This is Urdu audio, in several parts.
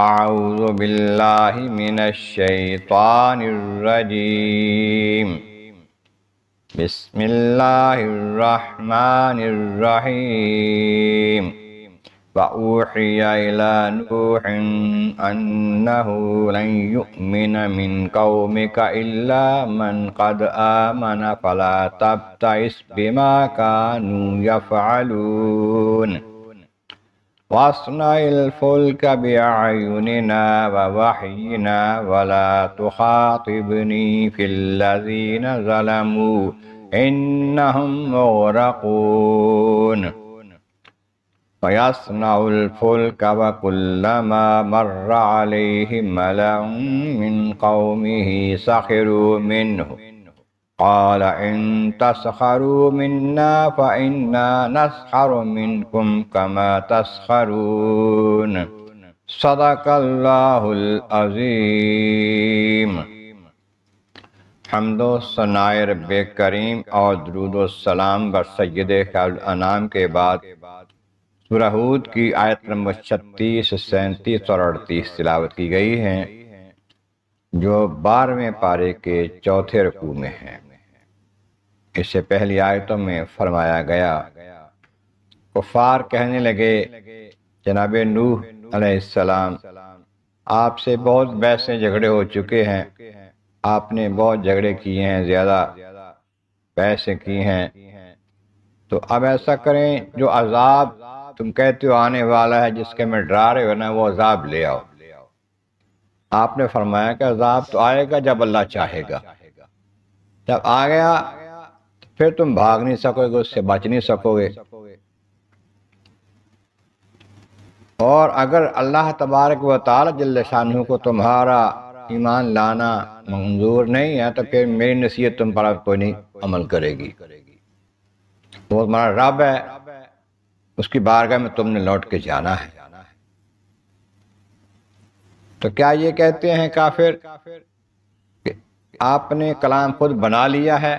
اعوذ باللہ من الشیطان الرجیم بسم اللہ الرحمن الرحیم وأوحي إلى نوح أنه لن يؤمن من قومك إلا من قد آمن فلا تبتئس بما كانوا يفعلون واصنع الفلك بأعيننا ووحينا ولا تخاطبني في الذين ظلموا إنهم مغرقون ويصنع الفلك وكلما مر عليه ملأ من قومه سخروا منه قال إن تسخروا منا فإنا نسخر منكم كما تسخرون صدق اللہ العظیم۔ حمد و ثناء رب کریم اور درود و سلام بر سید خیر الانام کے بعد سورہ ہود کی آیت نمبر 36، 37 اور 38 تلاوت کی گئی ہیں، جو 12ویں پارے کے چوتھے رکوع میں ہیں۔ اس سے پہلی آیتوں میں فرمایا گیا، کفار کہنے لگے جناب نوح علیہ السلام، آپ سے بہت بحثیں جھگڑے ہو چکے ہیں، آپ نے بہت جھگڑے کیے ہیں، زیادہ بحثیں کی ہیں، تو اب ایسا کریں جو عذاب تم کہتے ہو آنے والا ہے، جس کے میں ڈرا رہے ہو نا، وہ عذاب لے آؤ۔ آپ نے فرمایا کہ عذاب تو آئے گا جب اللہ چاہے گا، جب آ گیا پھر تم بھاگ نہیں سکو گے، اس سے بچ نہیں سکو گے۔ اور اگر اللہ تبارک و تعالی جل شانہ کو تمہارا ایمان لانا منظور نہیں ہے تو پھر میری نصیحت تم پر کوئی نہیں عمل کرے گی۔ وہ تمہارا رب ہے، اس کی بارگاہ میں تم نے لوٹ کے جانا ہے۔ تو کیا یہ کہتے ہیں کافر کہ آپ نے کلام خود بنا لیا ہے؟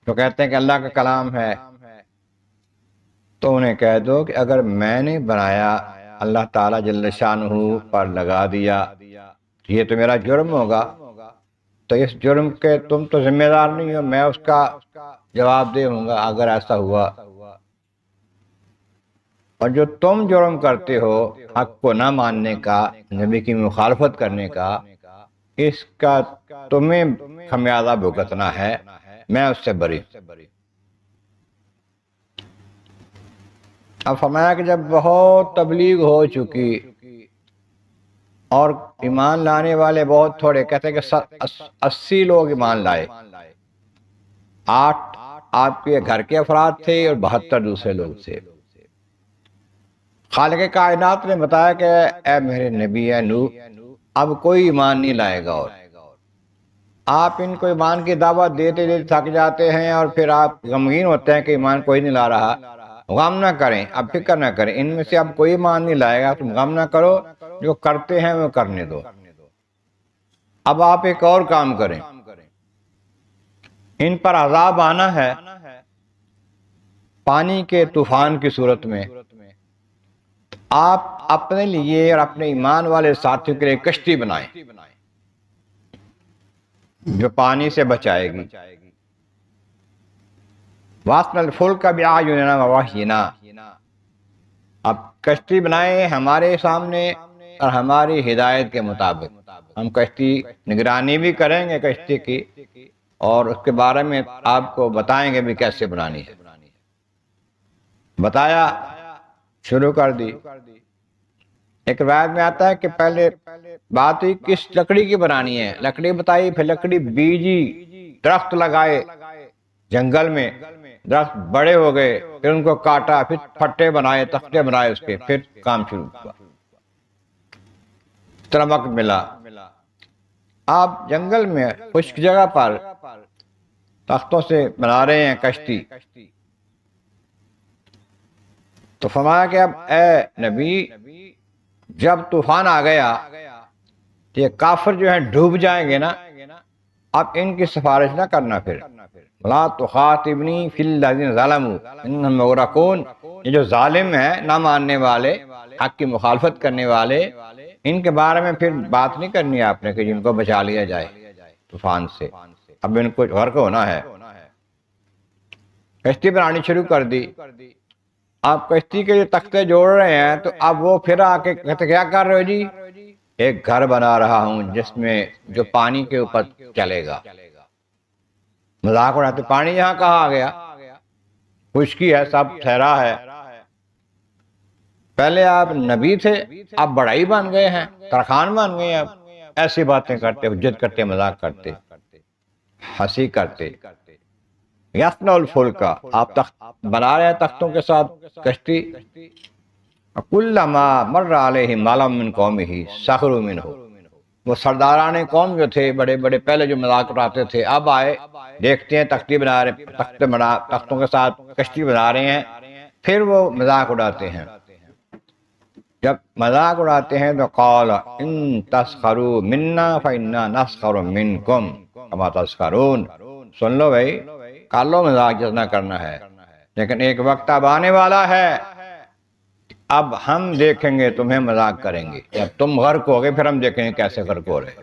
تو کہتے ہیں کہ اللہ کا کلام ہے، تو انہیں کہہ دو کہ اگر میں نے بنایا، اللہ تعالیٰ جل شانہ پر لگا دیا، یہ تو میرا جرم ہوگا، تو اس جرم کے تم تو ذمہ دار نہیں ہو، میں اس کا جواب دے ہوں گا اگر ایسا ہوا۔ اور جو تم جرم کرتے ہو حق کو نہ ماننے کا، نبی کی مخالفت کرنے کا، اس کا تمہیں خمیازہ بھگتنا ہے، میں اس سے بری۔ اب فرمایا کہ جب بہت تبلیغ ہو چکی اور ایمان لانے والے بہت تھوڑے، کہتے ہیں کہ 80 لوگ ایمان لائے، 8 آپ کے گھر کے افراد تھے اور 72 دوسرے لوگ تھے۔ خالق کائنات نے بتایا کہ اے میرے نبی اے نوح، اب کوئی ایمان نہیں لائے گا، اور آپ ان کو ایمان کی دعوت دیتے دیتے تھک جاتے ہیں اور پھر آپ غمگین ہوتے ہیں کہ ایمان کوئی نہیں لا رہا۔ غم نہ کریں، اب فکر نہ کریں، ان میں سے اب کوئی ایمان نہیں لائے گا، تم غم نہ کرو، جو کرتے ہیں وہ کرنے دو۔ اب آپ ایک اور کام کریں، ان پر عذاب آنا ہے پانی کے طوفان کی صورت میں، آپ اپنے لیے اور اپنے ایمان والے ساتھیوں کے لیے کشتی بنائیں جو پانی سے بچائے گی۔ وَأَصْنَعِ الْفُلْكَ بِأَعْيُنِنَا وَوَحْيِنَا، اب کشتی بنائیں ہمارے سامنے اور ہماری ہدایت کے مطابق، ہم کشتی نگرانی بھی کریں گے کشتی کی، اور اس کے بارے میں آپ کو بتائیں گے بھی کیسے بنانی ہے۔ بتایا، شروع کر دی۔ ایک روایت میں آتا ہے کہ پہلے بات ہوئی کس لکڑی کی بنانی ہے، لکڑی بتائی، پھر لکڑی بیجی، درخت لگائے جنگل میں، درخت بڑے ہو گئے، پھر ان کو کاٹا، پھر پھٹے بنائے، تختے بنائے اس کے، پھر کام شروع ہوا۔ اتنا وقت ملا، آپ جنگل میں خشک جگہ پر تختوں سے بنا رہے ہیں کشتی، تو فرمایا کہ اب اے نبی جب طوفان آ گیا یہ کافر جو ہیں ڈوب جائیں گے نا، اب ان کی سفارش نہ کرنا، پھر لا تخاطبنی فی الذین ظلموا انہم مغرقون، یہ جو ظالم ہیں نہ ماننے والے، حق کی مخالفت کرنے والے، ان کے بارے میں پھر بات نہیں کرنی ہے آپ نے کہ جن کو بچا لیا جائے طوفان سے، اب ان کو غرق ہونا ہے۔ کشتی بنانی شروع کر دی، آپ کشتی کے لیے تختے جوڑ رہے ہیں تو اب وہ پھر آ کے کہتے کیا کر رہے ہو جی؟ ایک گھر بنا رہا ہوں جس میں جو پانی کے اوپر چلے گا۔ مذاق اڑاتے، پانی یہاں کہاں آ گیا؟ خشکی ہے، سب ٹھہرا ہے۔ پہلے آپ نبی تھے، آپ بڑائی بن گئے ہیں، ترخان بن گئے ہیں، اب ایسی باتیں کرتے، حجت کرتے، مذاق کرتے، ہنسی کرتے۔ یصنع الفلک، آپ تخت بنا رہے ہیں تختوں کے ساتھ کشتی۔ کلما مر علیہ ملأ من قومہ سخروا منہ، وہ سرداران قوم جو تھے بڑے بڑے پہلے جو مذاق اڑاتے تھے، اب آئے دیکھتے ہیں تختی بنا رہے، تختوں کے ساتھ کشتی بنا رہے ہیں، پھر وہ مذاق اڑاتے ہیں۔ جب مذاق اڑاتے ہیں تو قال ان تسخروا منا فانا نسخر منکم کما تسخرون، سن لو بھائی، کر لو مذاق جتنا کرنا ہے، لیکن ایک وقت اب آنے والا ہے، اب ہم دیکھیں گے تمہیں مذاق کریں گے، جب تم غرق ہو گئے پھر ہم دیکھیں گے کیسے غرق ہو رہے۔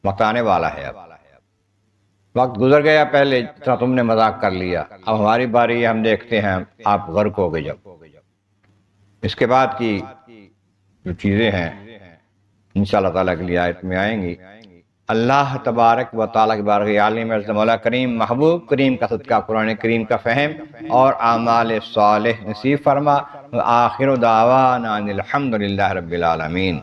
وقت آنے والا ہے، اب وقت گزر گیا پہلے جتنا تم نے مذاق کر لیا، اب ہماری باری ہے، ہم دیکھتے ہیں آپ غرق ہو گئے۔ جب اس کے بعد کی جو چیزیں ہیں انشاءاللہ تعالیٰ کے لیے آیت میں آئیں گی۔ اللہ تبارک و تعالیٰ کی بارگاہ عالم عزت مولا کریم محبوب کریم کا صدقہ قرآن کریم کا فہم اور اعمال صالح نصیب فرما۔ آخر دعوانا ان الحمد للہ رب العالمین۔